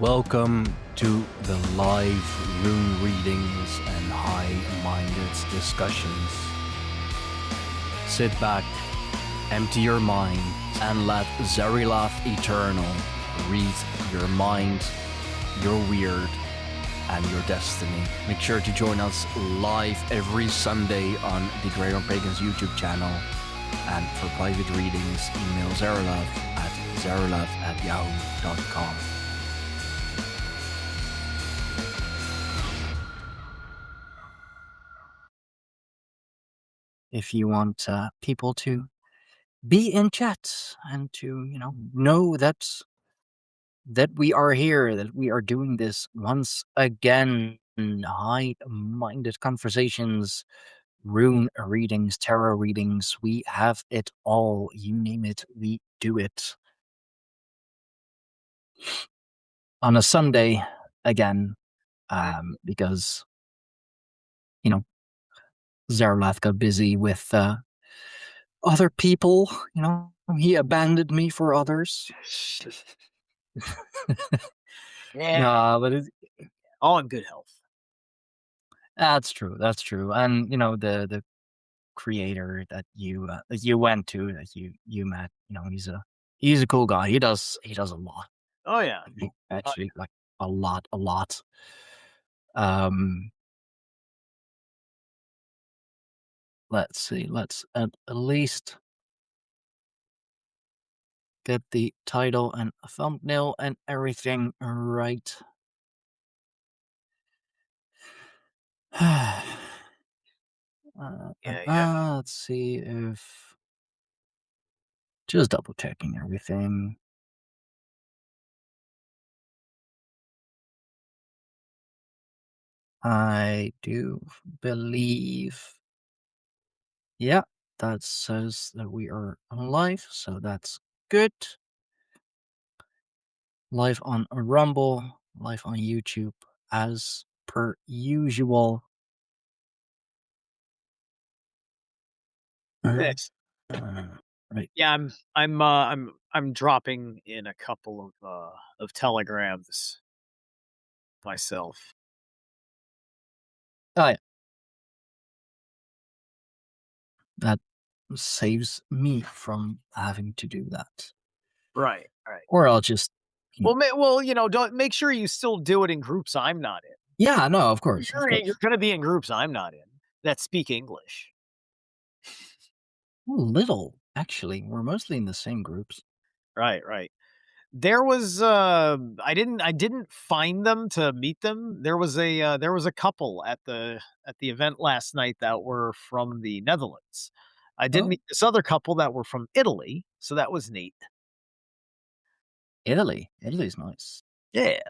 Welcome to the live rune readings and high-minded discussions. Sit back, empty your mind, and let Zerilath Eternal read your mind, your weird, and your destiny. Make sure to join us live every Sunday on the Gregor Pagans YouTube channel. And for private readings, email zerilath@yahoo.com. If you want people to be in chat and to, know that we are here, that we are doing this once again. High-minded conversations, rune readings, tarot readings, we have it all. You name it, we do it. On a Sunday, again, because, Zerlath got busy with other people, he abandoned me for others. Yeah. But it's, All in good health. that's true. And the creator that you went to, that you met, he's a cool guy. He does a lot. Oh yeah. Actually, like a lot. Let's see. Let's at least get the title and thumbnail and everything right. Let's see if just double checking everything. I do believe, yeah, that says that we are live, so that's good. Live on Rumble, live on YouTube, as per usual. Right. Right. Yeah, I'm dropping in a couple of telegrams myself. Oh yeah, that saves me from having to do that, Right. or I'll just, Don't make sure you still do it in groups I'm not in. yeah, no, of course, You're gonna be in groups I'm not in that speak English. A little actually. We're mostly in the same groups. Right. There was I didn't find them to meet them. There was a couple at the event last night that were from the Netherlands. I did Oh, meet this other couple that were from Italy, so that was neat. Italy's nice. Yeah.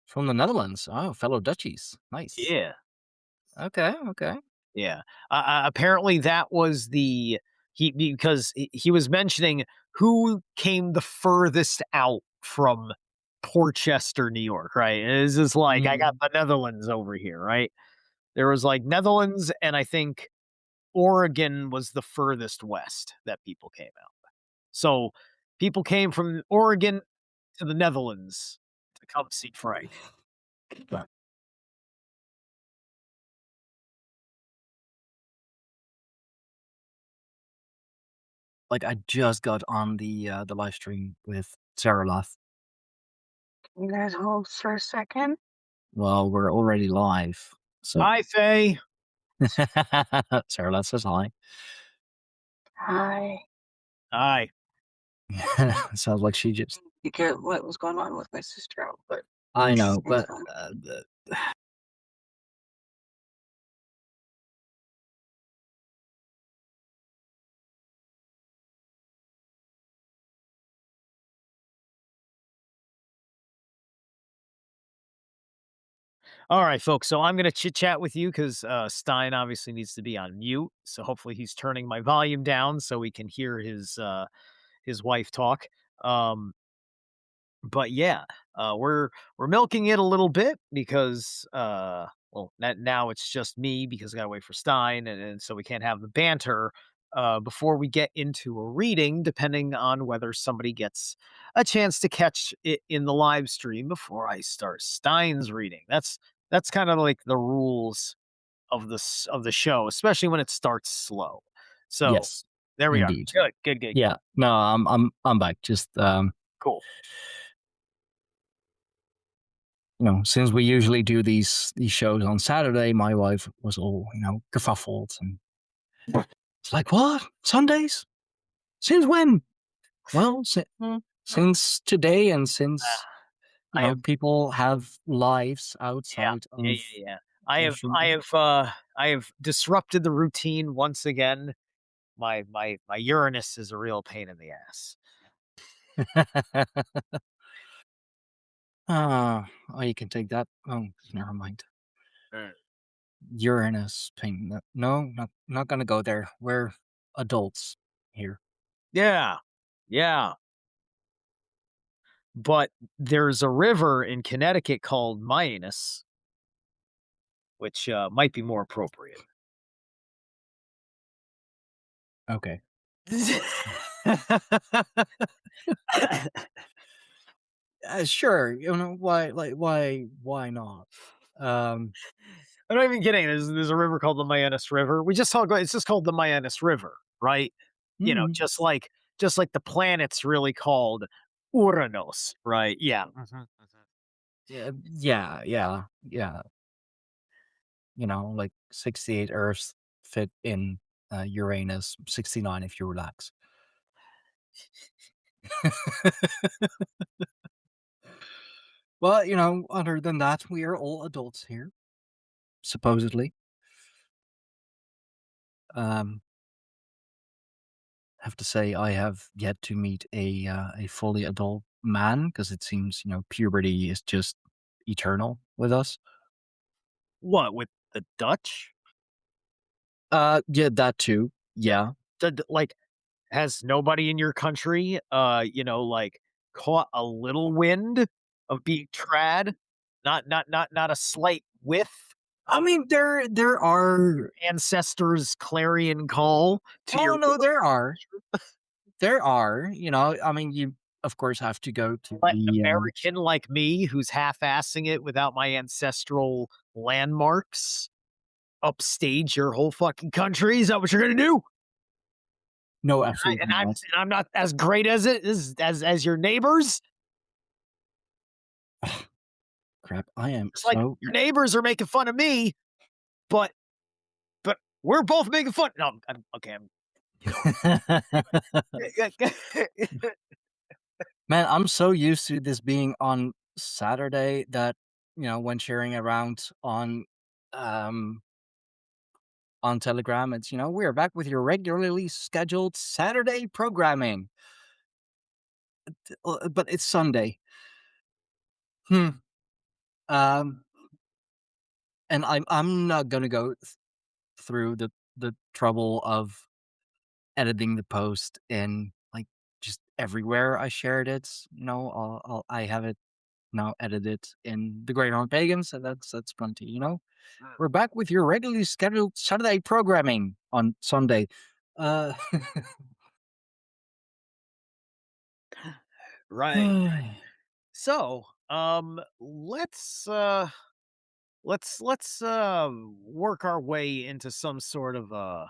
From the Netherlands. Oh, fellow Dutchies. Nice. Yeah. Okay. Yeah. Apparently that was he was mentioning who came the furthest out from Portchester, New York, right? It's just like I got Mm. the Netherlands over here, right? There was like Netherlands, and I think Oregon was the furthest west that people came out. So people came from Oregon to the Netherlands to come see Frank. Like I just got on the live stream with Sarah Lath. You guys hold for a second. Well, we're already live. So Hi, Faye. Sarah Lath says hi. Hi. Hi. Sounds like she just, You get what was going on with my sister, but I know, it's but fine. All right, folks. So I'm going to chit chat with you because Stein obviously needs to be on mute. So hopefully he's turning my volume down so we can hear his wife talk. Um, but yeah, we're milking it a little bit because now it's just me because I got to wait for Stein, and so we can't have the banter. before we get into a reading, depending on whether somebody gets a chance to catch it in the live stream before I start Stein's reading. That's kind of like the rules of the show, especially when it starts slow. So Yes, there we are. indeed. Good, good, good, Yeah. No, I'm back. Just cool. since we usually do these shows on Saturday, my wife was all kerfuffled, and it's like, what, Sundays? Since when? Well, Mm, since today, and ah, since I have, people have lives yeah, outside yeah, of yeah, yeah. social I have disrupted the routine once again. My Uranus is a real pain in the ass. media. Oh, you can take that. Oh, never mind. Mm. Uranus pain. No, not gonna go there. We're adults here. Yeah, yeah. But there's a river in Connecticut called Mianus, which might be more appropriate. Okay. Sure. Why? Like why not? Um. I'm not even kidding. There's a river called the Mianus River. We just talk about it's just called the Mianus River, right? mm, Just like the planet's really called Uranus, right? Yeah. Mhm. yeah. Yeah. Yeah. Yeah. Like 68 Earths fit in Uranus. 69 if you relax. Well, other than that, we are all adults here, supposedly. Um, have to say I have yet to meet a fully adult man, because it seems puberty is just eternal with us. What with the Dutch? Yeah, that too. Yeah. Like, has nobody in your country, like caught a little wind of being trad? Not a slight whiff I of mean, there are. ancestors' clarion call to Oh your no, there are. I mean, you of course have to go to let an the. American like me who's half-assing it without my ancestral landmarks upstage your whole fucking country? Is that what you're gonna do? No, I absolutely not. and I'm not as great as it is as your neighbors? Crap, I am It's like so. your neighbors are making fun of me, but we're both making fun. No, I'm okay. Man, I'm so used to this being on Saturday that when sharing around um on Telegram, it's we're back with your regularly scheduled Saturday programming. But it's Sunday. Hmm. Um, and I'm not gonna go through the trouble of editing the post in, like, just everywhere I shared it. I have it now edited in the Great Horn Pagans, and that's plenty. We're back with your regularly scheduled Saturday programming on Sunday. Uh, Right. So, let's work our way into some sort of a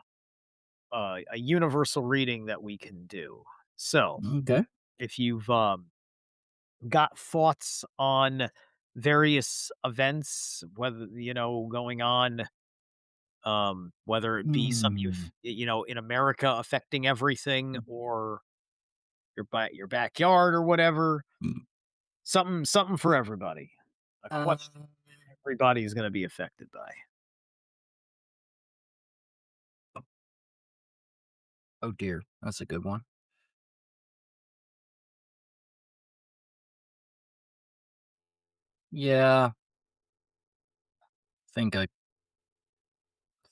universal reading that we can do. So, okay. if you've got thoughts on various events, whether going on, whether it be some Hmm. in America affecting everything, or your backyard or whatever, something for everybody. A Uh, question everybody is going to be affected by. oh dear, that's a good one. Yeah, think I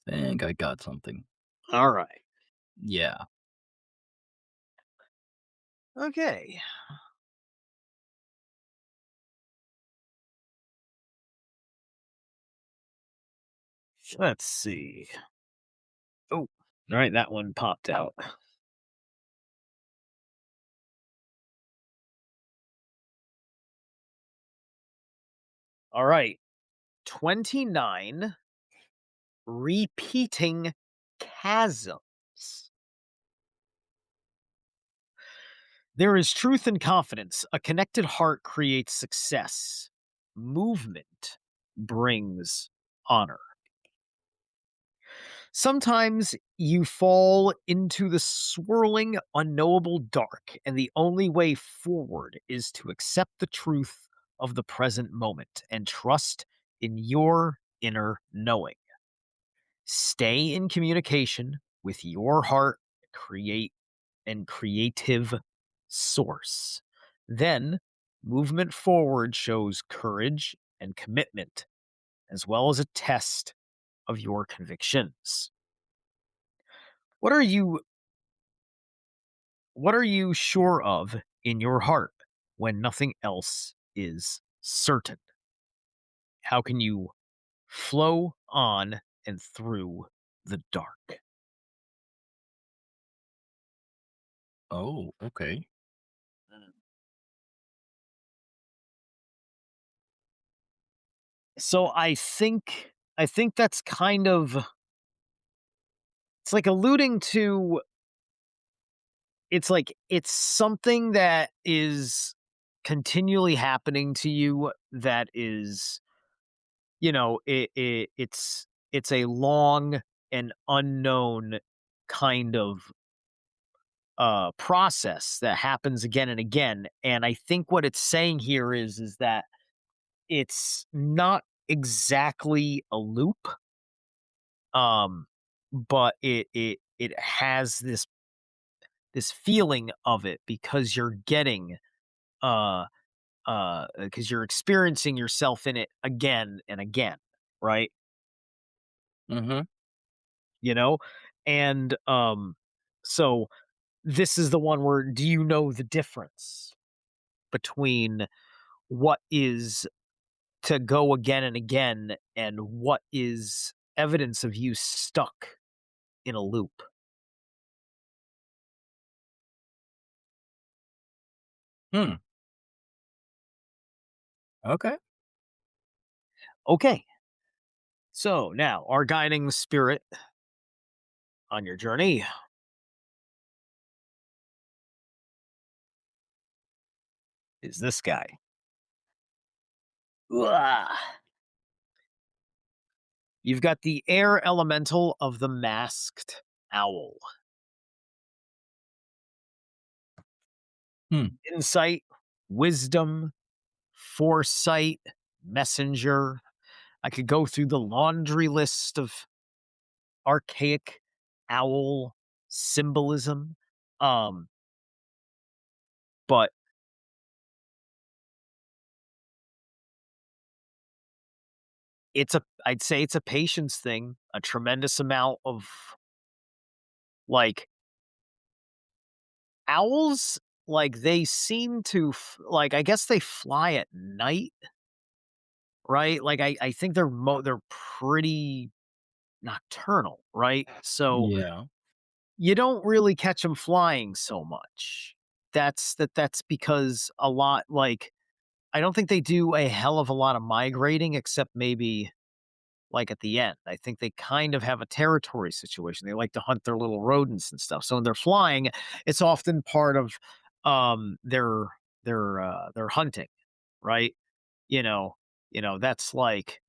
think I got something. All right. Yeah. Okay. Let's see. Oh. All right, that one popped out. All right. 29 repeating chasms. There is truth and confidence. A connected heart creates success. Movement brings honor. Sometimes you fall into the swirling, unknowable dark, and the only way forward is to accept the truth of the present moment and trust in your inner knowing. Stay in communication with your heart, create and creative source. Then, movement forward shows courage and commitment, as well as a test of your convictions. What are you what are you sure of in your heart when nothing else is certain? How can you flow on and through the dark? Oh, okay. So I think that's kind of, it's like alluding to, it's like it's something that is continually happening to you that is, it's a long and unknown kind of process that happens again and again. And I think what it's saying here is that it's not exactly a loop, um but it has this feeling of it because you're getting uh because you're experiencing yourself in it again and again, right? Mm-hmm. You know? And so this is the one where, do you know the difference between what is to go again and again and what is evidence of you stuck in a loop? Hmm. Okay. Okay. So now our guiding spirit on your journey is this guy. Uah. You've got the air elemental of the masked owl. Hmm. Insight, wisdom, foresight, messenger. I could go through the laundry list of archaic owl symbolism. Um, but I'd say it's a patience thing, a tremendous amount of, like, owls, like, they seem to like, I guess they fly at night, right? Like, I think they're pretty nocturnal, right? So Yeah. you don't really catch them flying so much. That's because a lot, like, I don't think they do a hell of a lot of migrating except maybe, like, at the end. I think they kind of have a territory situation. They like to hunt their little rodents and stuff. So when they're flying, it's often part of their hunting, right? You know, that's like,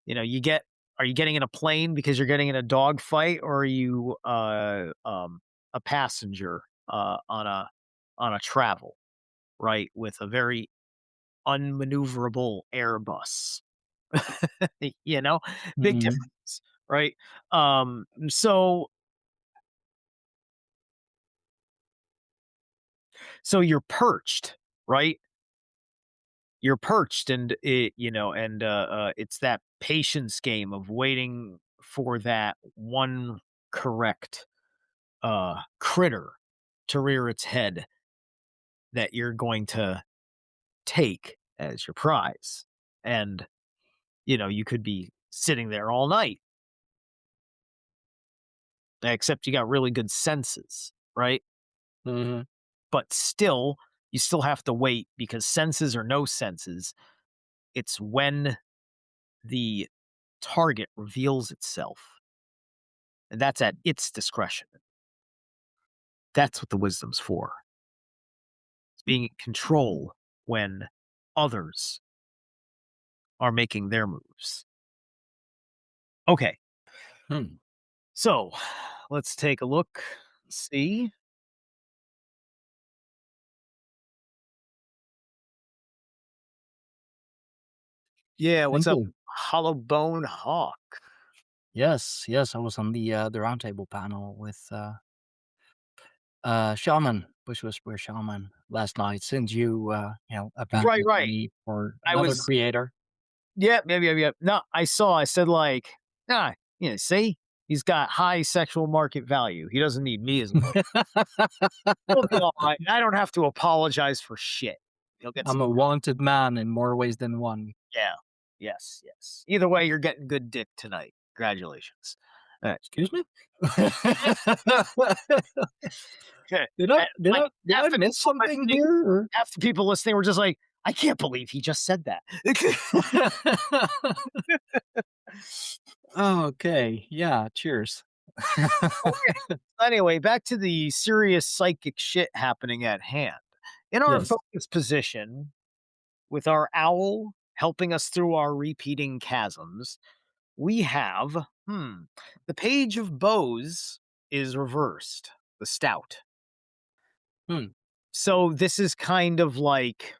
you get, are you getting in a plane because you're getting in a dog fight, or are you a passenger on a travel, right? With a very unmaneuverable Airbus. you know, big Mm-hmm. difference, right? So you're perched, right? You're perched, and it's that patience game of waiting for that one correct critter to rear its head that you're going to take as your prize. And you could be sitting there all night except you got really good senses, right? Hmm. But still, you still have to wait because senses or no senses, it's when the target reveals itself, and that's at its discretion. That's what the wisdom's for. It's being in control when others are making their moves. Okay, Hmm. so let's take a look. See? Yeah, what's Thank up, you. Hollow Bone Hawk? Yes, yes, I was on the roundtable panel with Shaman, Bush Whisperer Shaman last night. Since you Right, abandoned right. me for I another was creator. Yep, yep, yep, yep. No, I said like, ah, see, he's got high sexual market value. He doesn't need me as much. He'll be all right. I don't have to apologize for shit. He'll get I'm some. a wanted man in more ways than one. Yeah. Yes, yes. Either way, you're getting good dick tonight. Congratulations. All right. Excuse me? Okay. Did I And, did like I did half I the miss people something listening, here? Or? half the people listening were just like, I can't believe he just said that. Oh, okay. Yeah, cheers. Anyway, back to the serious psychic shit happening at hand. In our Yes. focus position, with our owl helping us through our repeating chasms, we have, the page of bows is reversed, the stout. Hmm. So this is kind of like,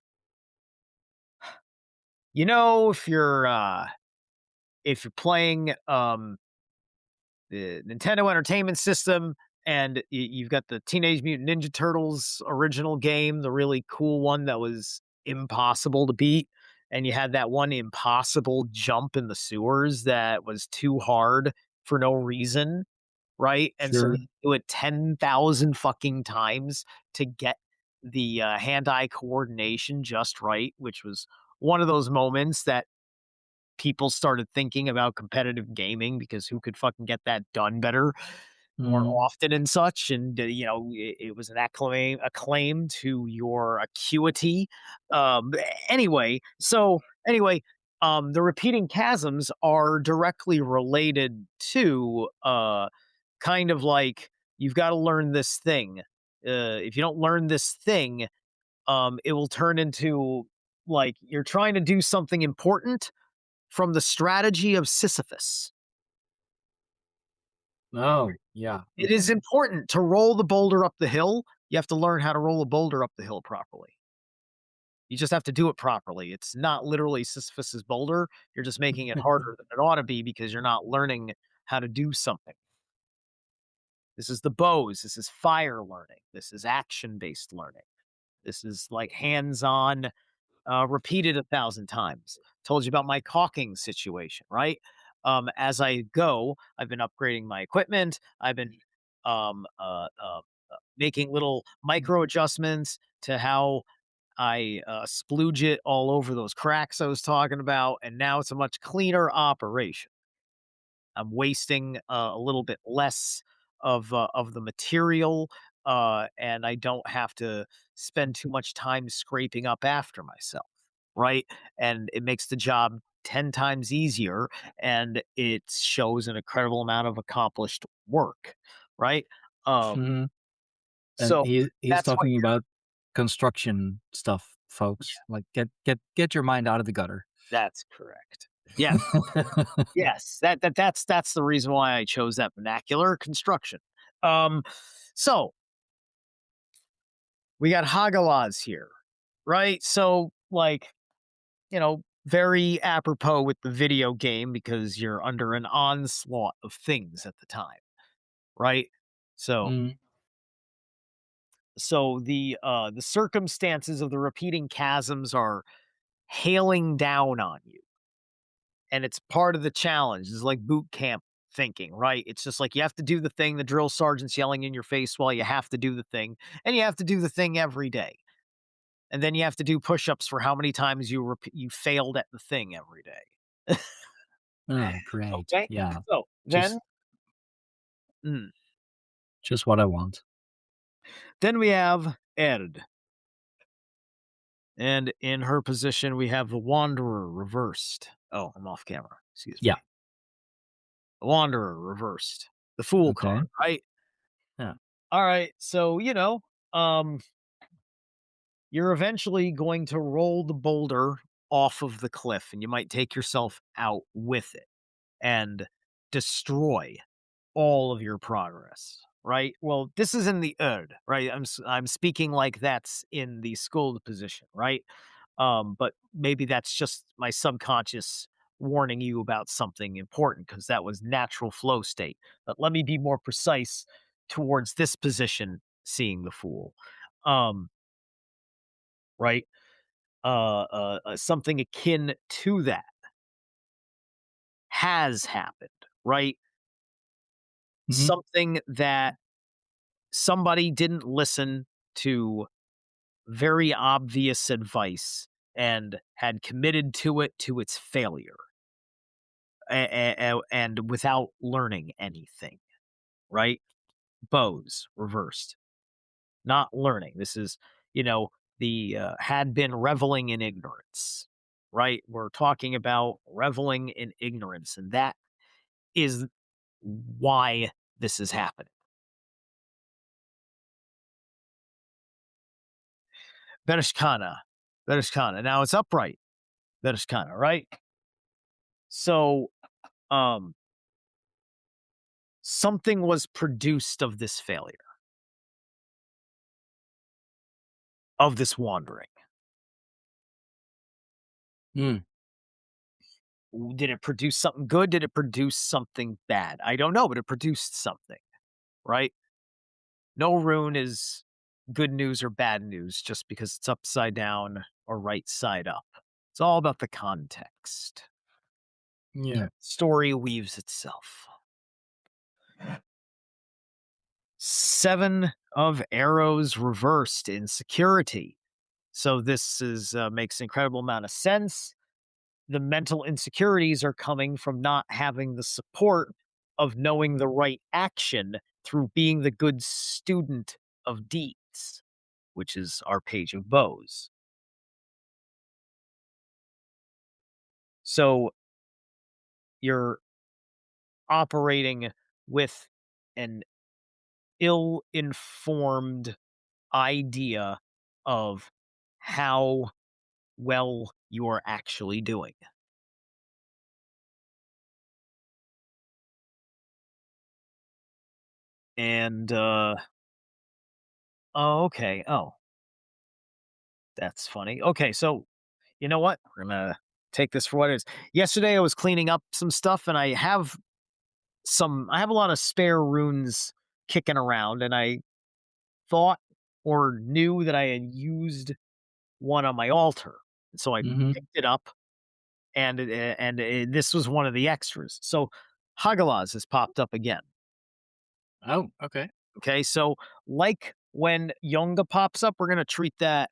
if you're playing the Nintendo Entertainment System, and you've got the Teenage Mutant Ninja Turtles original game, the really cool one that was impossible to beat. And you had that one impossible jump in the sewers that was too hard for no reason, right? And so Sure. you do it 10,000 fucking times to get the hand eye coordination just right, which was one of those moments that people started thinking about competitive gaming because who could fucking get that done better more Mhm. often and such. And it was an acclaim to your acuity. um anyway so anyway the repeating chasms are directly related to kind of like, you've got to learn this thing. If you don't learn this thing, it will turn into, like, you're trying to do something important from the strategy of Sisyphus. Oh, yeah. It is Okay. important to roll the boulder up the hill. You have to learn how to roll a boulder up the hill properly. You just have to do it properly. It's not literally Sisyphus's boulder. You're just making it harder than it ought to be because you're not learning how to do something. This is the bows. This is fire learning. This is action based learning. This is like hands on, repeated 1,000 times. Told you about my caulking situation, right? As I go, I've been upgrading my equipment. I've been um, uh, uh, making little micro adjustments to how I splooge it all over those cracks I was talking about, and now it's a much cleaner operation. I'm wasting a little bit less of the material, and I don't have to spend too much time scraping up after myself, right? And it makes the job 10 times easier, and it shows an incredible amount of accomplished work, right? Um, Mhm. And so he's that's what talking about construction stuff, you're. folks. Like get your mind out of the gutter. That's correct. Yeah. Yes, that's the reason why I chose that vernacular construction. Um, so we got Hagalaz here, right? So, like, very apropos with the video game because you're under an onslaught of things at the time, right? So, Mhm. the circumstances of the repeating chasms are hailing down on you, and it's part of the challenge. It's like boot camp thinking, right? It's just like you have to do the thing, the drill sergeant's yelling in your face while you have to do the thing, and you have to do the thing every day. And then you have to do push-ups for how many times you failed at the thing every day. Oh, great. Okay? Yeah. So, then Just mm, Just what I want. Then we have Erd. And in her position, we have the Wanderer reversed. Oh, I'm off camera. Excuse me. Yeah. The Wanderer reversed. The Fool Okay. card, right? Yeah. All right. So, um, you're eventually going to roll the boulder off of the cliff and you might take yourself out with it and destroy all of your progress, right? Well, this is in the Erd, right? I'm speaking like that's in the Skuld position, right? But maybe that's just my subconscious warning you about something important because that was natural flow state. But let me be more precise towards this position, seeing the Fool. Um, right? Something akin to that has happened, right? Mhm. Something that somebody didn't listen to very obvious advice and had committed to it to its failure and without learning anything, right? Bows reversed, not learning. This is, you know, the had been reveling in ignorance, right? We're talking about reveling in ignorance, and that is why this is happening. Bereshkana. Bereshkana. Now it's upright. Bereshkana, right? So, um, something was produced of this failure, of this wandering. Mm. Did it produce something good? Did it produce something bad? I don't know, but it produced something, right? No rune is good news or bad news just because it's upside down or right side up. It's all about the context. Yeah. Story weaves itself. 7 of arrows reversed in security. So this is makes an incredible amount of sense. The mental insecurities are coming from not having the support of knowing the right action through being the good student of deeds, which is our page of bows. So you're operating with an ill informed idea of how well you're actually doing. And oh, okay. Oh, that's funny. Okay, so you know what? We're gonna take this for what it is. Yesterday I was cleaning up some stuff and I have a lot of spare runes kicking around, and I thought or knew that I had used one on my altar. So I Mhm. picked it up and this was one of the extras. So Hagalaz has popped up again. Oh, okay. Okay, so like when Yonga pops up, we're gonna treat that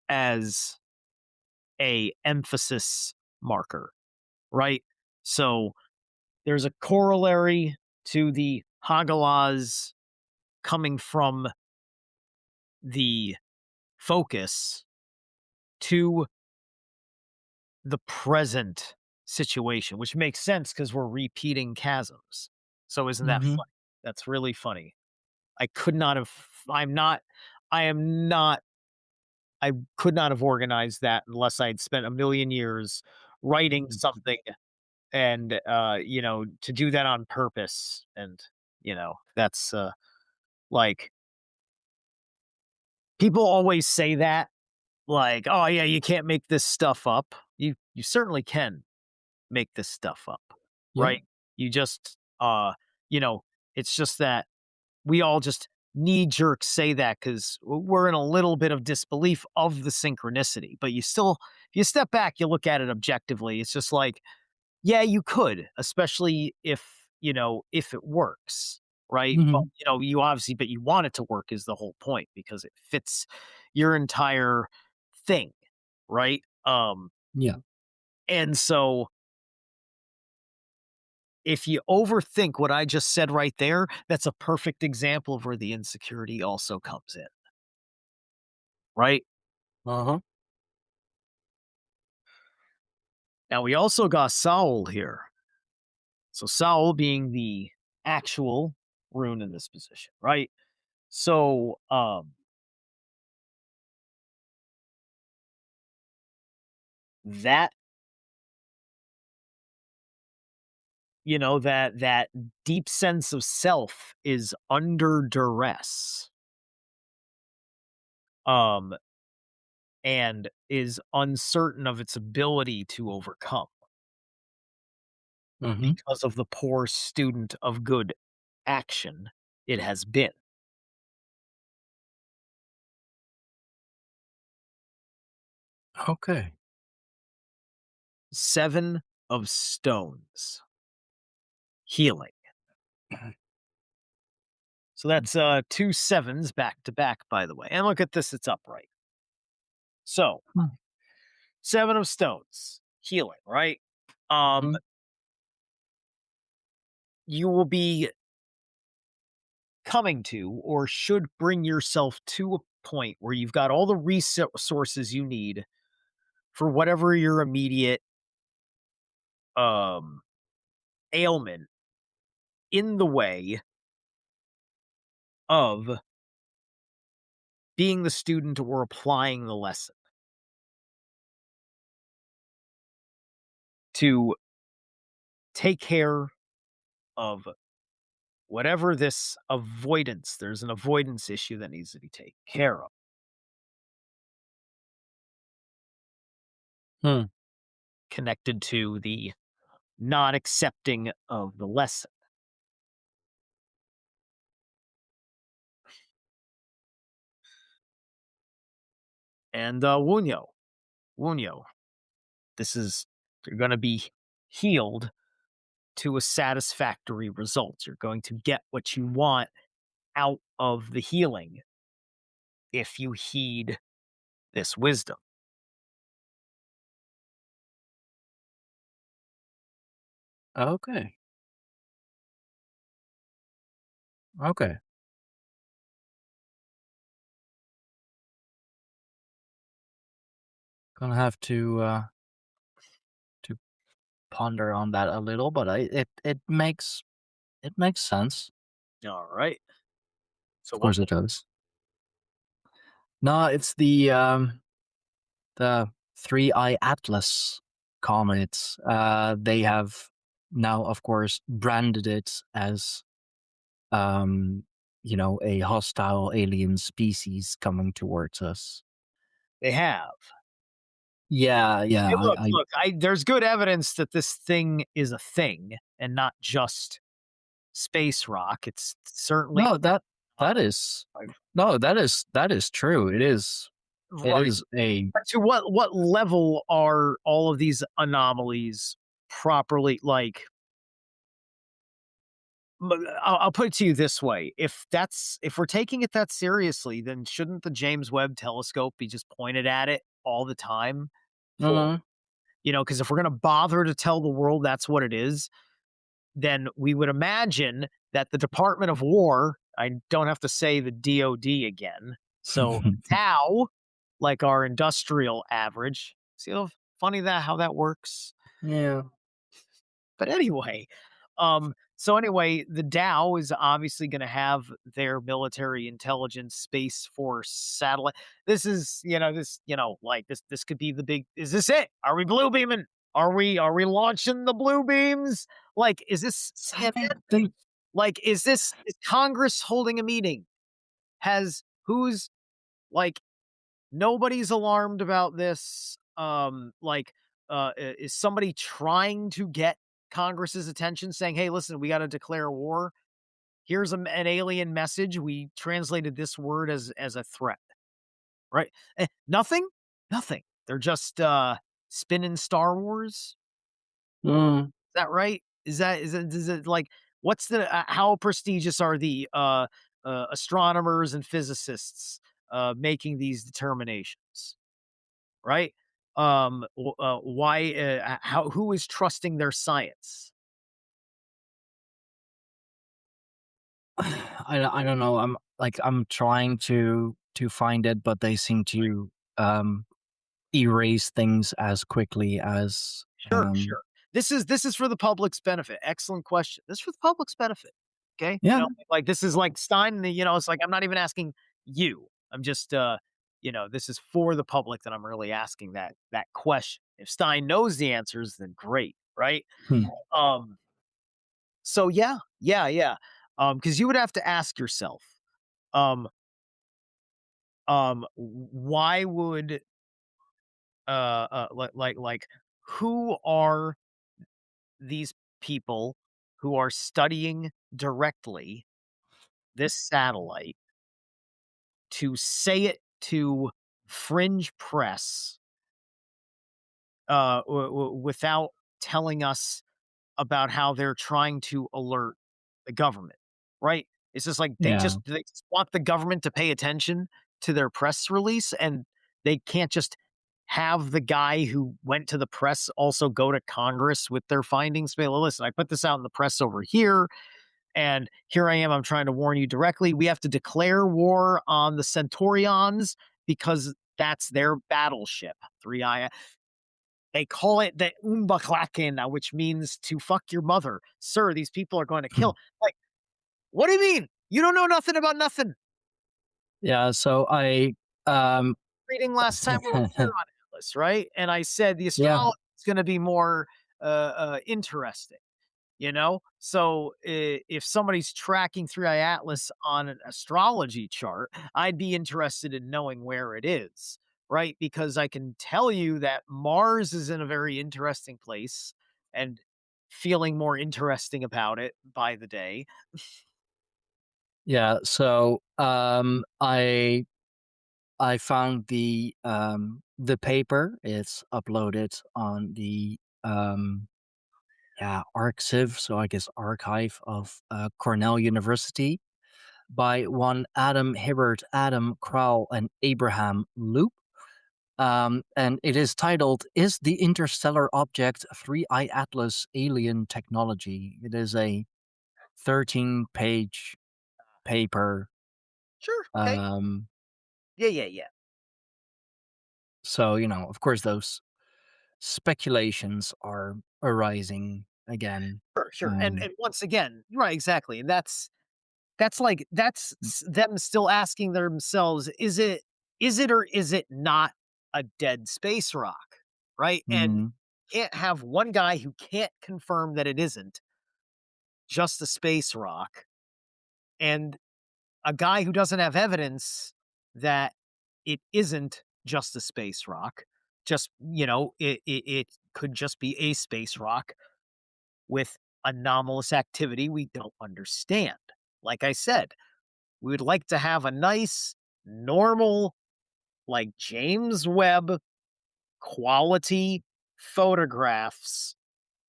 as a emphasis marker, right? So there's a corollary to the Hagalaz coming from the focus to the present situation, which makes sense because we're repeating chasms. So isn't that Mhm. funny? That's really funny. I could not have I'm not I am not I could not have organized that unless I'd spent a million years writing something and to do that on purpose. And that's like people always say that, like, oh yeah, you can't make this stuff up. You certainly can make this stuff up, Yeah. right? You just you know it's just that we all just knee jerk say that because we're in a little bit of disbelief of the synchronicity. But if you step back, you look at it objectively, it's just like, yeah, you could, especially if it works, right? But Mhm. you obviously, but you want it to work is the whole point because it fits your entire thing, right? Yeah. And so if you overthink what I just said right there, that's a perfect example of where the insecurity also comes in, right? Uh-huh. Now we also got Saul here. So Saul being the actual rune in this position, right? So that that deep sense of self is under duress. Um and is uncertain of its ability to overcome Mm-hmm. because of the poor student of good action it has been. Okay. 7 of stones. Healing. So that's 2 sevens back to back, by the way. And look at this, it's upright. So Hmm. 7 of stones. Healing, right? Mhm. You will be coming to or should bring yourself to a point where you've got all the resources you need for whatever your immediate um ailment in the way of being the student or applying the lesson to take care of whatever this avoidance. There's an avoidance issue that needs to be taken care of, Hmm. connected to the not accepting of the lesson. And Wunyo, this is, you're going to be healed to a satisfactory result. You're going to get what you want out of the healing if you heed this wisdom. Okay. Okay. Gonna have to ponder on that a little, but it makes sense. All right. So Of what? course it does. No, it's the three-eye atlas comets. They have now, of course, branded it as um, a hostile alien species coming towards us. They have. Yeah, yeah. Hey, I, look, I look. There's good evidence that this thing is a thing and not just space rock. It's certainly no that not that is like- no that is true. It is it right. is a But to what level are all of these anomalies properly like? I'll put it to you this way: if we're taking it that seriously, then shouldn't the James Webb Telescope be just pointed at it all the time? For Mhm. because if we're going to bother to tell the world that's what it is, then we would imagine that the Department of War, I don't have to say the DoD again, so Tau, like our industrial average. See how funny how that works? Yeah. But anyway, so anyway, the Dow is obviously going to have their military intelligence space force satellite. This is, like this could be the big, is this it? Are we blue beaming? Are we launching the blue beams? Like, is this I CNN? mean, they Like, is Congress holding a meeting? Who's like, nobody's alarmed about this. Is somebody trying to get Congress's attention, saying, "Hey, listen, we got to declare war. Here's an alien message. We translated this word as a threat." Right? Nothing. Nothing. They're just spinning Star Wars. mm, Is that right? Is it like what's the how prestigious are the astronomers and physicists making these determinations? Right? Why? How? Who is trusting their science? I don't know. I'm trying to find it, but they seem to erase things as quickly as Sure, sure. This is for the public's benefit. Excellent question. This is for the public's benefit. Okay? yeah. Like this is like Stein, it's like I'm not even asking you. I'm just this is for the public that I'm really asking that question. If Stein knows the answers, then great, right? Hmm. Um so yeah. Because you would have to ask yourself, um, why would like who are these people who are studying directly this satellite to say it to fringe press without telling us about how they're trying to alert the government, right? It's just like Yeah. they just want the government to pay attention to their press release, and they can't just have the guy who went to the press also go to Congress with their findings. Say, "Well, listen, I put this out in the press over here, and here I am. I'm trying to warn you directly. We have to declare war on the Centaurians because that's their battleship. 3I. They call it the Umbaklaken, which means to fuck your mother. Sir, these people are going to kill. Like, what do you mean? You don't know nothing about nothing. Yeah. So I um Reading last time we were here on Atlas, right? And I said the yeah. astrology is going to be more interesting. So if somebody's tracking 3I Atlas on an astrology chart, I'd be interested in knowing where it is, right? Because I can tell you that Mars is in a very interesting place and feeling more interesting about it by the day. Yeah. So I found the paper. It's uploaded on the archive, so I guess archive of Cornell University by one Adam Hibbert, Adam Crowell, and Abraham Loop. And it is titled "Is the Interstellar Object 3I Atlas Alien Technology?" It is a 13-page paper. Sure. Okay. Um, Yeah. so of course, those speculations are arising again. Sure. And Um, and once again, right, exactly. And that's like them still asking themselves, is it or is it not a dead space rock? Right? And mm, can't have one guy who can't confirm that it isn't just a space rock and a guy who doesn't have evidence that it isn't just a space rock. Just, it could just be a space rock with anomalous activity we don't understand. Like I said, we would like to have a nice, normal, like James Webb quality photographs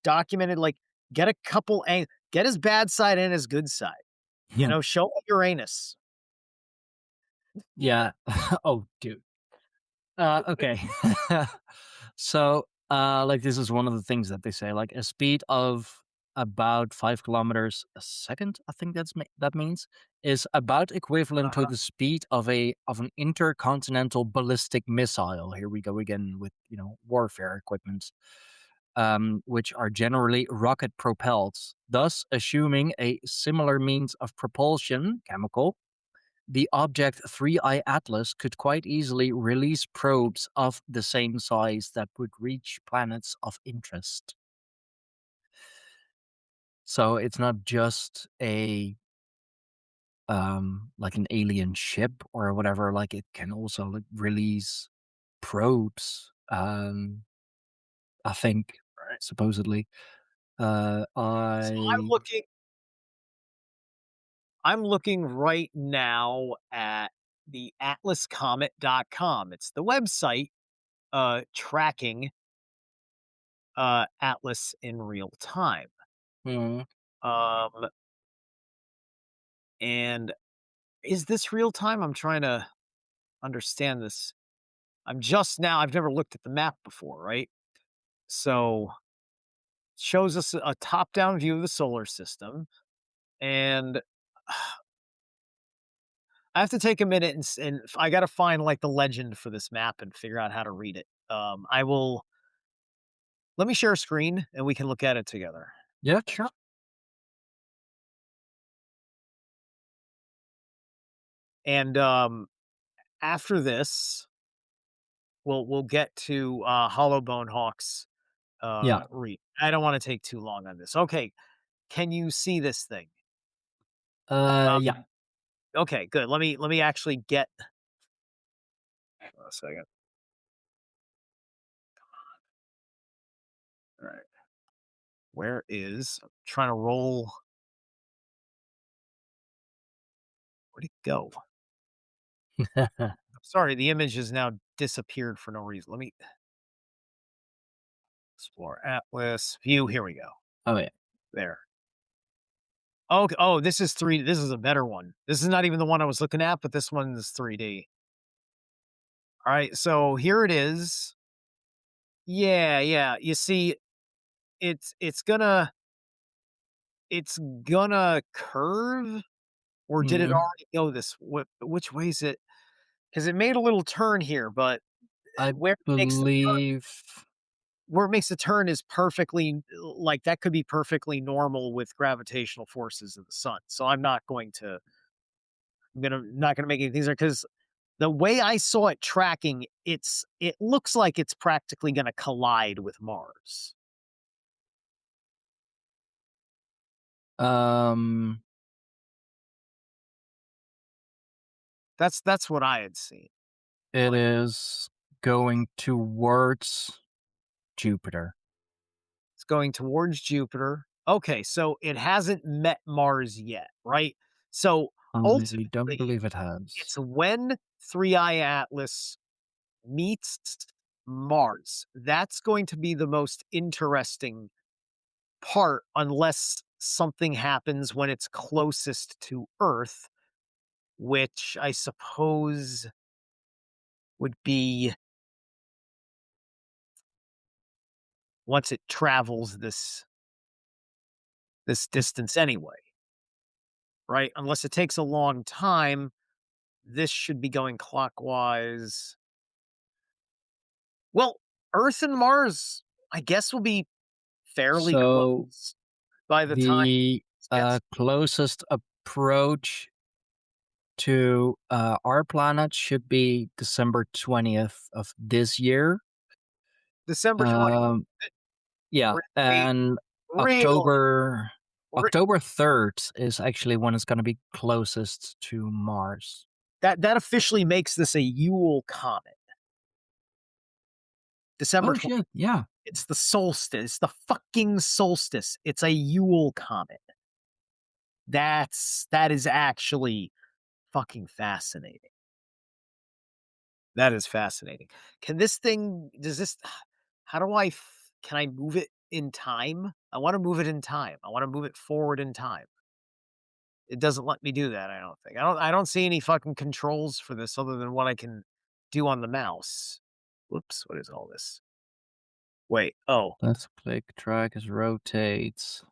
documented. Like, get a couple, get his bad side and his good side. Show me Uranus. yeah. Oh, dude. Okay. So, like this is one of the things that they say, like a speed of about 5 kilometers a second. I think that means is about equivalent to Uh-huh. the speed of an intercontinental ballistic missile. Here we go again with warfare equipment, which are generally rocket propelled. Thus, assuming a similar means of propulsion, chemical, the object 3I Atlas could quite easily release probes of the same size that would reach planets of interest. So it's not just a like an alien ship or whatever. Like it can also like release probes. I think supposedly. So I I'm looking right now at the atlascomet.com. It's the website tracking Atlas in real time. mm, Um and is this real time? I'm trying to understand this. I've never looked at the map before, right? So shows us a top-down view of the solar system, and I have to take a minute I gotta find, like, the legend for this map and figure out how to read it. I will let me share a screen, and we can look at it together. Yeah, sure. And, after this, we'll get to, Hollowbone Hawk's, Yeah. read. I don't wanna take too long on this. Okay, can you see this thing? Yeah. Okay, good. Let me actually get hold on a second. Alright. Where is I'm trying to roll where'd it go? I'm sorry, the image has now disappeared for no reason. Let me explore atlas, view, here we go. Oh, yeah. There. Oh, this is a better one. This is not even the one I was looking at, but this one's 3D. Alright, so here it is. Yeah, yeah. You see, it's it's gonna it's gonna curve, or did it Mhm. already go this which way is it? Because it made a little turn here, but I where it makes the turn believe where it makes the turn is perfectly like, that could be perfectly normal with gravitational forces of the sun. So I'm not gonna make anything there because the way I saw it tracking, it looks like it's practically gonna collide with Mars. um That's what I had seen. it is going towards Jupiter. It's going towards Jupiter. Okay, so it hasn't met Mars yet, right? So I don't ultimately, believe it has. it's when Three Eye Atlas meets Mars. That's going to be the most interesting part, unless something happens when it's closest to Earth, which I suppose would be once it travels this distance anyway, right? Unless it takes a long time, this should be going clockwise. Well, Earth and Mars, I guess, will be fairly So close by the time the this gets closest approach to our planet should be December 20th of this year. December 20th. Um, yeah, Really, and really, October 3rd is actually when it's going to be closest to Mars. that officially makes this a Yule comet. December Oh 20th. shit! Yeah, It's the solstice, the fucking solstice. It's a Yule comet. That is actually fucking fascinating. That is fascinating. Can this thing does this how do can I move it in time? I wanna move it in time. I wanna move it forward in time. It doesn't let me do that, I don't think. I don't see any fucking controls for this other than what I can do on the mouse. Whoops, what is all this? Wait, oh, let's click drag as rotates.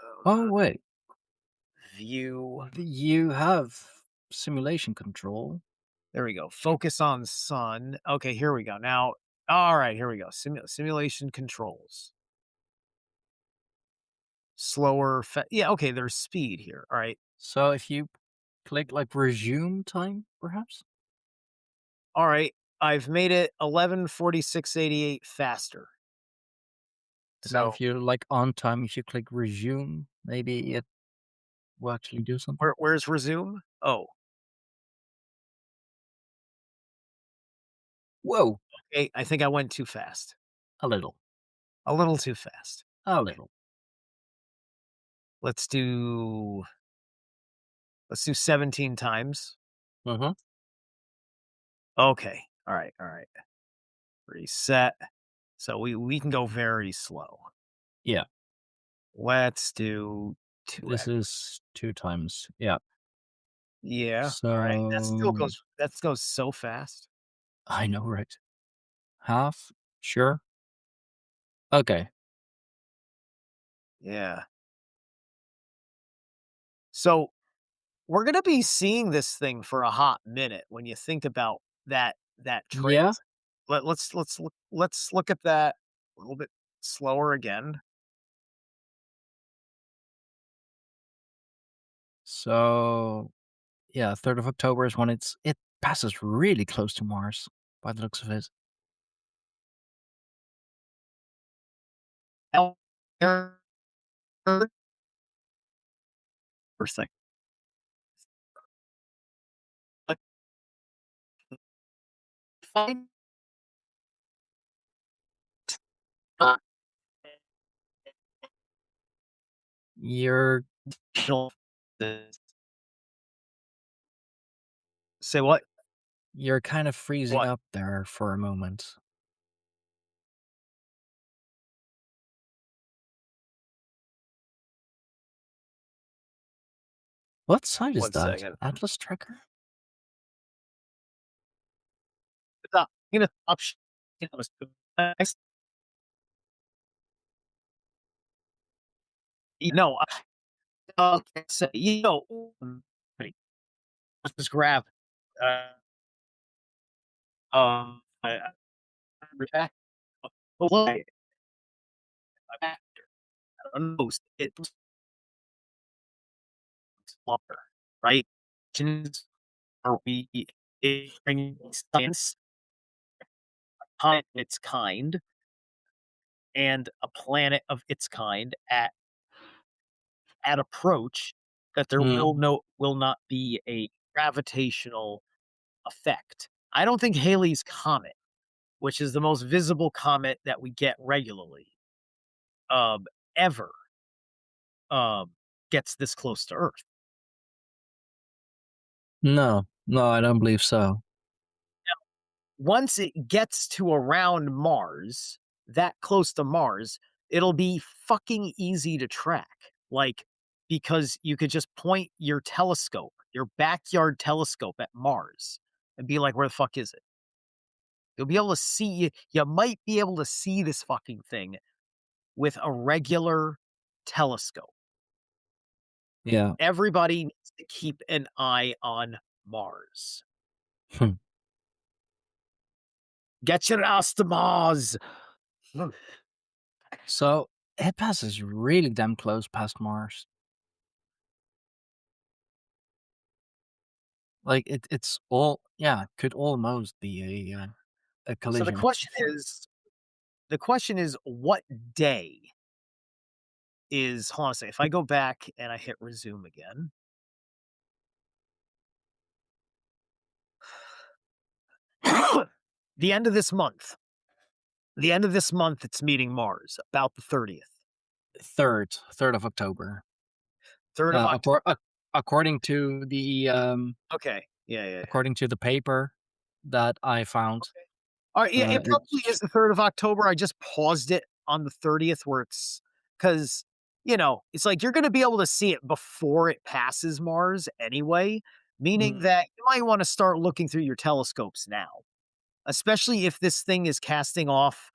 hold Oh on. wait, View. you have simulation control. There we go. Focus on sun. Okay, here we go. Now, all right, here we go. Simulation controls. Slower. Yeah, okay, there's speed here. All right. So if you click like resume time, perhaps. All right. I've made it 11:46:88 faster. Now, So if you're like on time, if you click resume, maybe it will actually do something. where's resume? Oh, Whoa, okay. I think I went too fast. a little, A little too fast. a Okay. little. Let's do let's do 17 times. Uh-huh. Okay. All right. All right. Reset. So we can go very slow. Yeah, Let's do this 2x. is 2 times. Yeah. Yeah, alright. So That goes so fast. I know, right? Half, sure. Okay. Yeah. So, we're gonna be seeing this thing for a hot minute when you think about that Yeah. transit. Let's look at that a little bit slower again. So yeah, 3rd of October is when it passes really close to Mars by the looks of it. Now, first thing. Like, find uh, You're additional- Say what? you're kind of freezing What? up there for a moment. What site is One that? second. Atlas tracker? Stop. You know, option. No, say, wait, let's just grab. Uh, I react. Why? I don't know. It's longer, right? Are we bringing science on its kind and a planet of its kind at approach that there Mm, will not be a gravitational effect. I don't think Halley's Comet, which is the most visible comet that we get regularly, um, ever, um, gets this close to Earth. no, no, I don't believe so. Once it gets to around Mars, that close to Mars, it'll be fucking easy to track. Like, because you could just point your telescope, your backyard telescope at Mars and be like, where the fuck is it? You'll be able to see, you might be able to see this fucking thing with a regular telescope. Yeah. Everybody needs to keep an eye on Mars. Hmm. Get your ass to Mars. So it passes really damn close past Mars. Like it's all yeah, could almost be a So collision. the question is what day is, hold on a second. If I go back and I hit resume again, the end of this month, it's meeting Mars about the 30th, 3rd of October. 3rd of October. According to the Okay. Yeah, yeah, yeah. according to the paper that I found, Okay. All right. Yeah, it probably it's is the 3rd of October. I just paused it on the 30th where it's because, it's like you're going to be able to see it before it passes Mars anyway, meaning mm, that you might want to start looking through your telescopes now, especially if this thing is casting off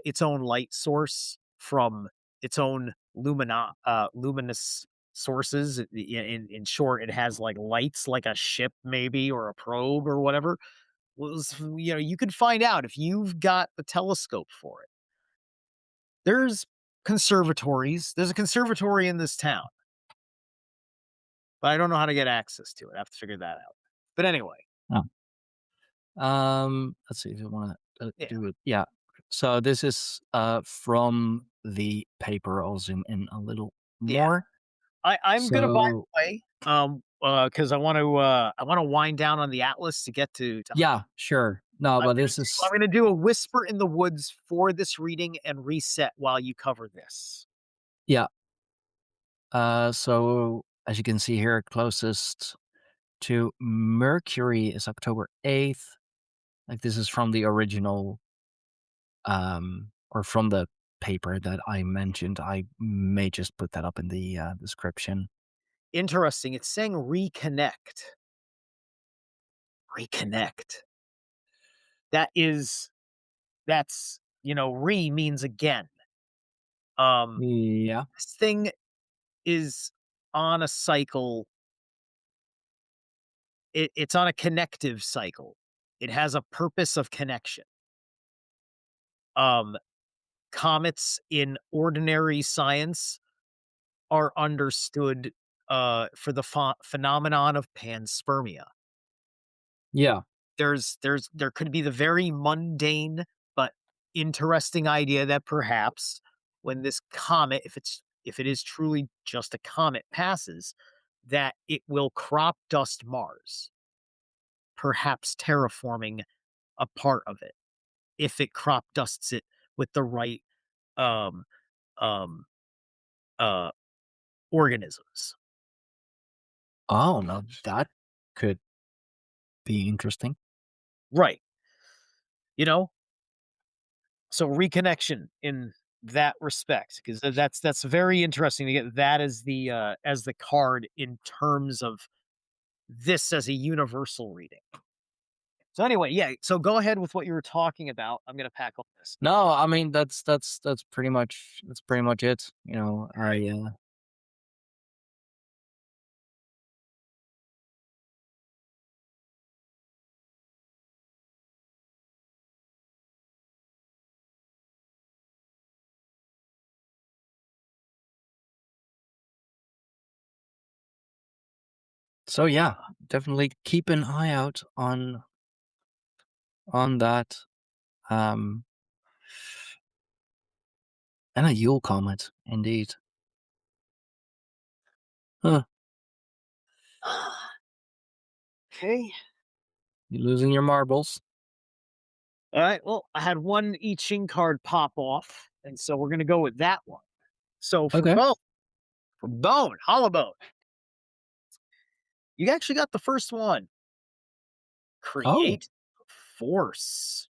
its own light source from its own luminous sources. In short, it has like lights like a ship maybe or a probe or whatever. Well, you can find out if you've got the telescope for it. There's conservatories. There's a conservatory in this town, but I don't know how to get access to it. I have to figure that out. But anyway, oh. Let's see if you want to yeah, do it. Yeah. So this is from the paper. I'll zoom in a little yeah. more. I'm gonna, by So the way, because I want to wind down on the atlas to get to. yeah, sure. No, but this I'm is gonna do a whisper in the woods for this reading and reset while you cover this. yeah. So as you can see here, closest to Mercury is October 8th. Like this is from the original, or from the paper that I mentioned. I may just put that up in the description. Interesting. It's saying reconnect. Reconnect. That's re means again. Um, Yeah. this thing is on a cycle it's on a connective cycle. It has a purpose of connection. Um, Comets in ordinary science are understood for the phenomenon of panspermia. Yeah. There could be the very mundane but interesting idea that perhaps when this comet, if it is truly just a comet passes, that it will crop dust Mars, perhaps terraforming a part of it if it crop dusts it with the right um um uh organisms. Oh, no, that could be interesting. Right. You know, so reconnection in that respect, because that's very interesting to get that as the card in terms of this as a universal reading. So anyway, yeah. So go ahead with what you were talking about. I'm gonna pack up this. No, I mean that's pretty much it. So yeah, definitely keep an eye out on that. Um, and a Yule comet, indeed. Huh? Okay. You losing your marbles? All right. Well, I had one I Ching card pop off, and so we're gonna go with that one. So Okay. for bone, hollow bone, you actually got the first one. Oh. Create force.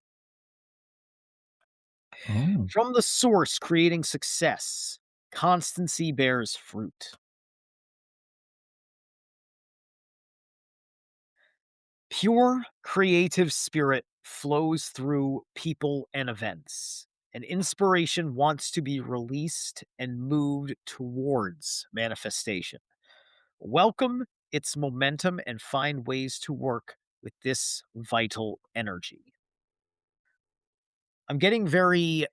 Oh. From the source, creating success. Constancy bears fruit. Pure creative spirit flows through people and events, and inspiration wants to be released and moved towards manifestation. Welcome its momentum and find ways to work with this vital energy. I'm getting very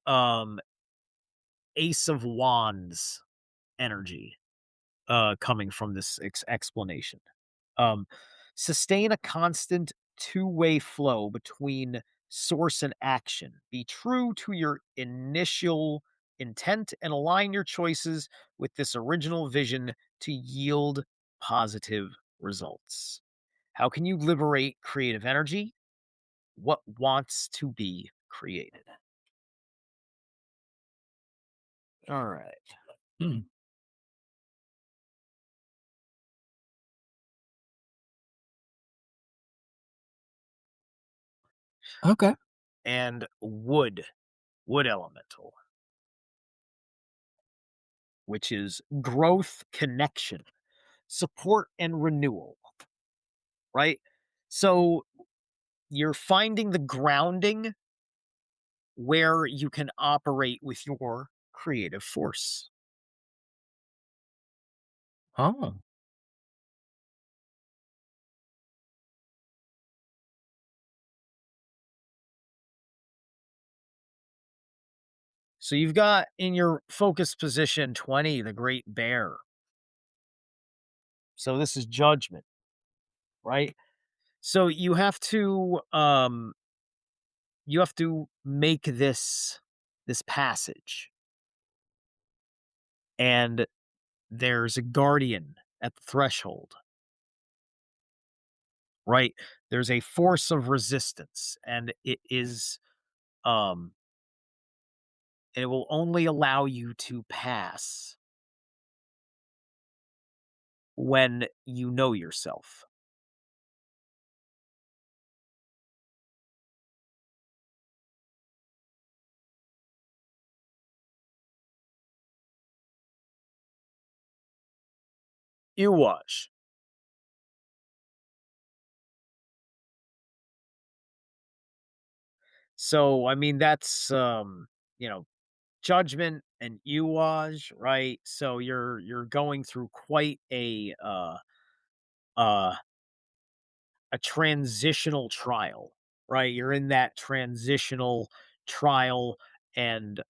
Ace of Wands energy coming from this explanation. Um, Sustain a constant two-way flow between source and action. Be true to your initial intent and align your choices with this original vision to yield positive results. How can you liberate creative energy? What wants to be created? All right. Hmm. Okay. And wood elemental, which is growth, connection, support, and renewal, right? So you're finding the grounding where you can operate with your creative force. Oh. So you've got in your focus position 20, the great bear. So this is judgment, right? So you have to make this passage. And there's a guardian at the threshold, right? There's a force of resistance, and um it will only allow you to pass when you know yourself. You watch. So I mean that's you know, judgment and Uwaj, right? So you're going through quite a a transitional trial, right? You're in that transitional trial, and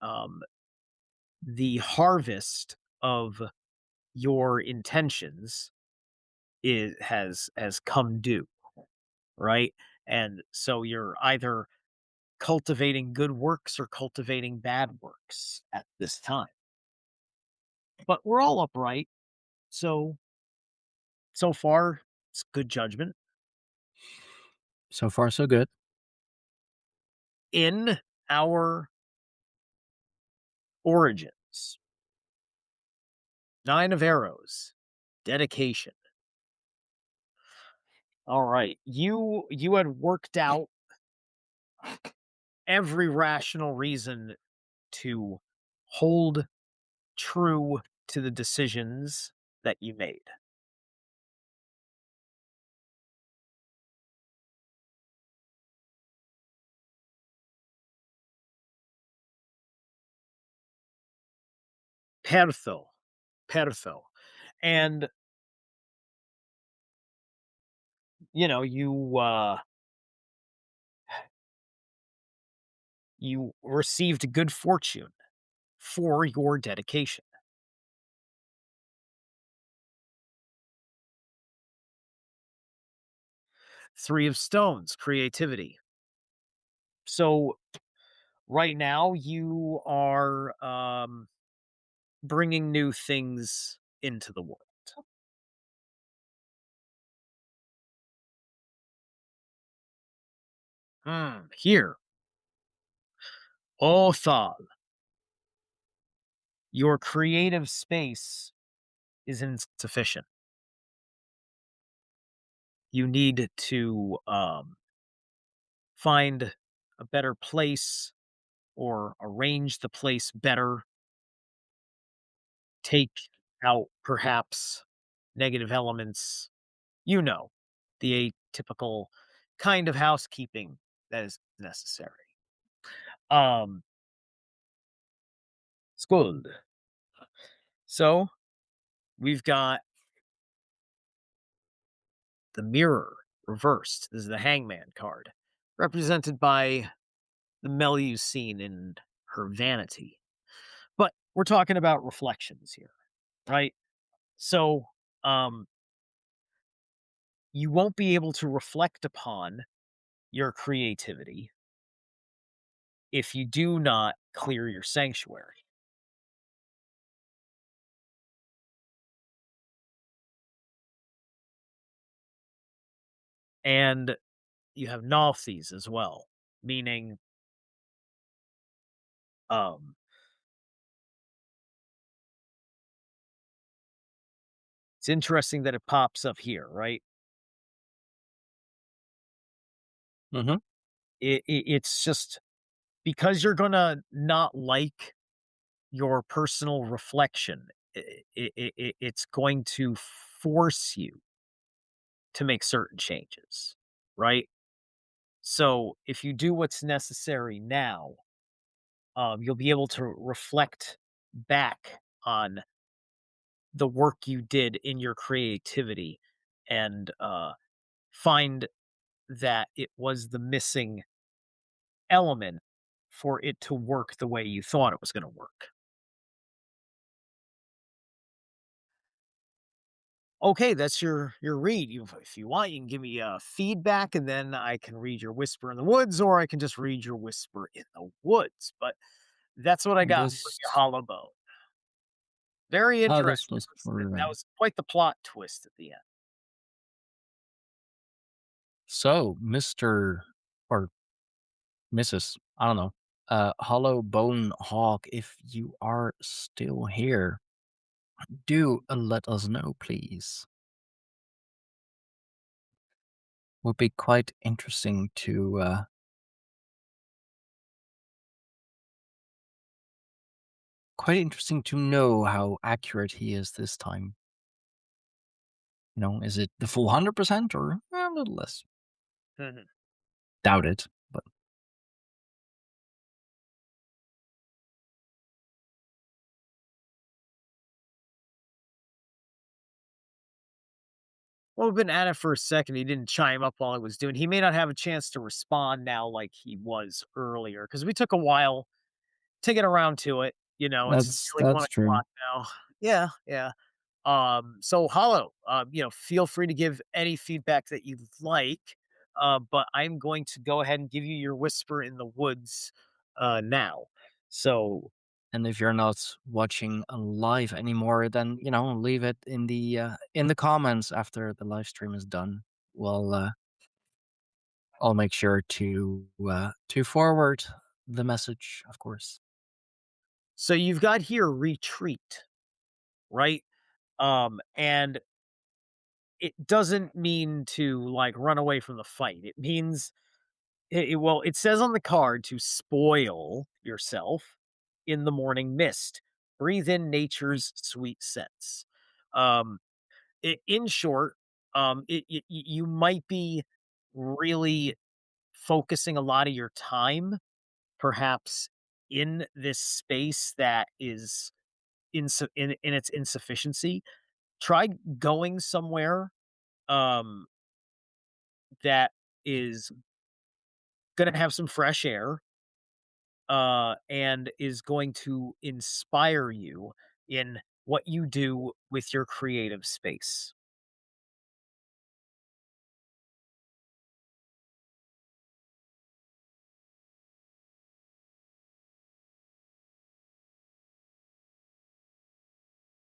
the harvest of your intentions has come due, right? And so you're either cultivating good works or cultivating bad works at this time. But we're all upright, so far it's good judgment. So far, so good. In our origins, 9 of arrows, dedication. All right, you had worked out every rational reason to hold true to the decisions that you made. Pertho, pertho. And you received good fortune for your dedication. 3 of stones, creativity. So right now you are bringing new things into the world. Here, Othal, your creative space is insufficient. You need to find a better place or arrange the place better, take out perhaps negative elements, the atypical kind of housekeeping that is necessary. Um, Skuld. So we've got the mirror reversed. This is the hangman card, represented by the Melusine in her vanity. But we're talking about reflections here, right? So um you won't be able to reflect upon your creativity if you do not clear your sanctuary. And you have Nalthis as well, meaning um it's interesting that it pops up here, right? Mm-hmm. It's just because you're gonna not like your personal reflection. It's going to force you to make certain changes, right? So if you do what's necessary now, you'll be able to reflect back on the work you did in your creativity and find that it was the missing element for it to work the way you thought it was going to work. Okay, that's your read. If you want, you can give me feedback, and then I can read your whisper in the woods, or I can just read your whisper in the woods. But that's what I got for you, This, Hollow Bone. Very this interesting. was for, That was quite the plot twist at the end. so, Mr. or Mrs. I don't know. Hollow Bone Hawk, if you are still here, do let us know, please. Would be quite interesting to know how accurate he is this time. Is it the full 100% or a little less? Mhm. Doubt it, but Well, we've been at it for a second. He didn't chime up while I was doing. He may not have a chance to respond now like he was earlier because we took a while to get around to it. It's nearly one That's true. o'clock now. Yeah, yeah. So Hollow, feel free to give any feedback that you'd like. But I'm going to go ahead and give you your whisper in the woods now. So And if you're not watching live anymore, then leave it in the comments after the live stream is done. Well, I'll make sure to forward the message, of course. so you've got here retreat, right? And it doesn't mean to like run away from the fight. It means well, it says on the card to spoil yourself in the morning mist. Breathe in nature's sweet scents. Um, in short, you might be really focusing a lot of your time, perhaps, in this space that is in its insufficiency. Try going somewhere um, that is going to have some fresh air and is going to inspire you in what you do with your creative space.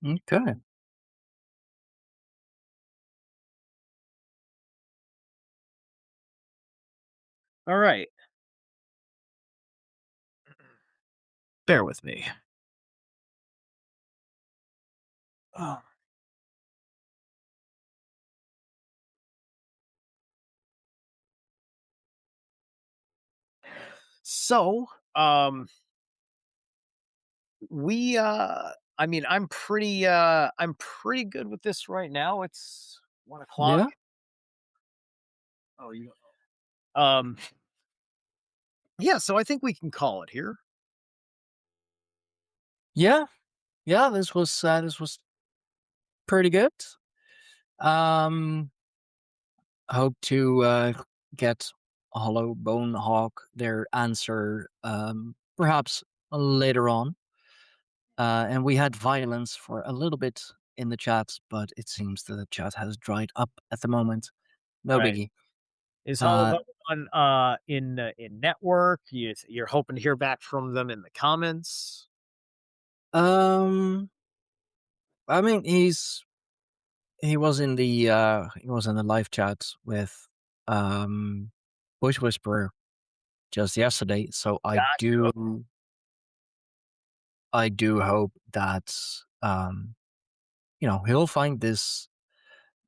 Okay. All right. Bear with me. Oh. So, we I mean, I'm pretty good with this right now. It's 1 o'clock. Yeah. Oh, you um yeah, so I think we can call it here. Yeah. Yeah. This was pretty good. Um, hope to get Hollow Bone Hawk their answer perhaps later on. And we had violence for a little bit in the chat, but it seems that the chat has dried up at the moment. No Right. biggie. Is Hollow Uh, Bone in network? You're hoping to hear back from them in the comments? um, I mean, he was in the live chat with Bush Whisperer just yesterday, so Gotcha. I do hope that he'll find this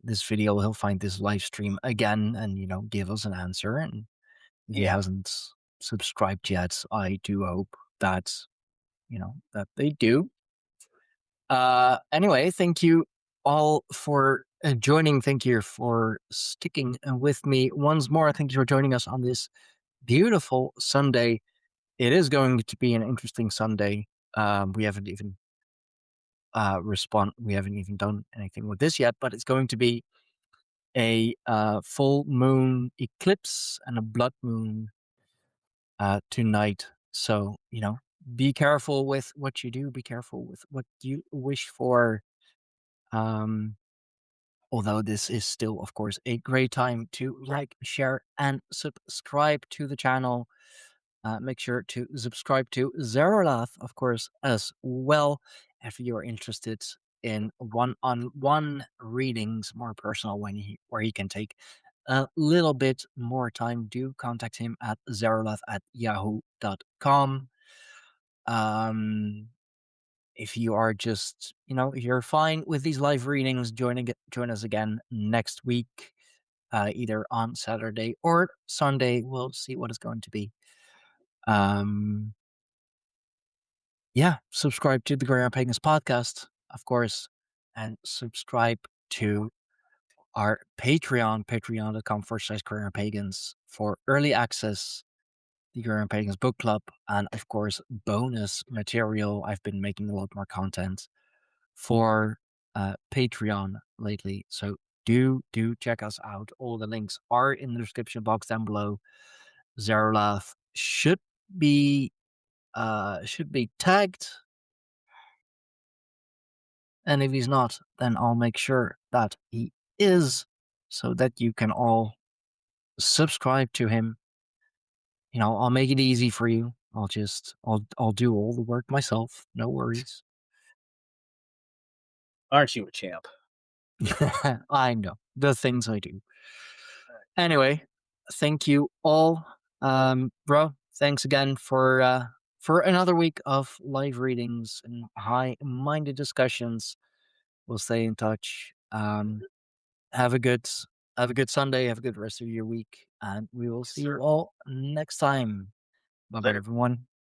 video, he'll find this live stream again, and give us an answer. And if he Yeah. hasn't subscribed yet, I do hope that that they do. Anyway, thank you all for joining. Thank you for sticking with me once more. Thank you for joining us on this beautiful Sunday. It is going to be an interesting Sunday. We haven't even we haven't even done anything with this yet, but it's going to be a full moon eclipse and a blood moon tonight. So be careful with what you do. Be careful with what you wish for. Um, Although this is still, of course, a great time to like, share, and subscribe to the channel. Make sure to subscribe to Zerolath, of course, as well, if you are interested in one-on-one readings, more personal, where he can take a little bit more time. Do contact him at zerolath@yahoo.com. If you are just, if you're fine with these live readings, join us again next week, either on Saturday or Sunday. We'll see what it's going to be. Yeah, subscribe to the Grey Pagans podcast, of course, and subscribe to our Patreon, patreon.com/Grey Pagans, for early access, the Grey Pagans book club, and of course, bonus material. I've been making a lot more content for Patreon lately, so do check us out. All the links are in the description box down below. Zarlath should be tagged, and if he's not, then I'll make sure that he is, so that you can all subscribe to him. I'll make it easy for you. I'll do all the work myself. No worries. Aren't you a champ? I know the things I do. Anyway, thank you all, bro. Thanks again for another week of live readings and high-minded discussions. We'll stay in touch. Have a good Sunday. Have a good rest of your week, and we will see you all next time. Bye bye, everyone.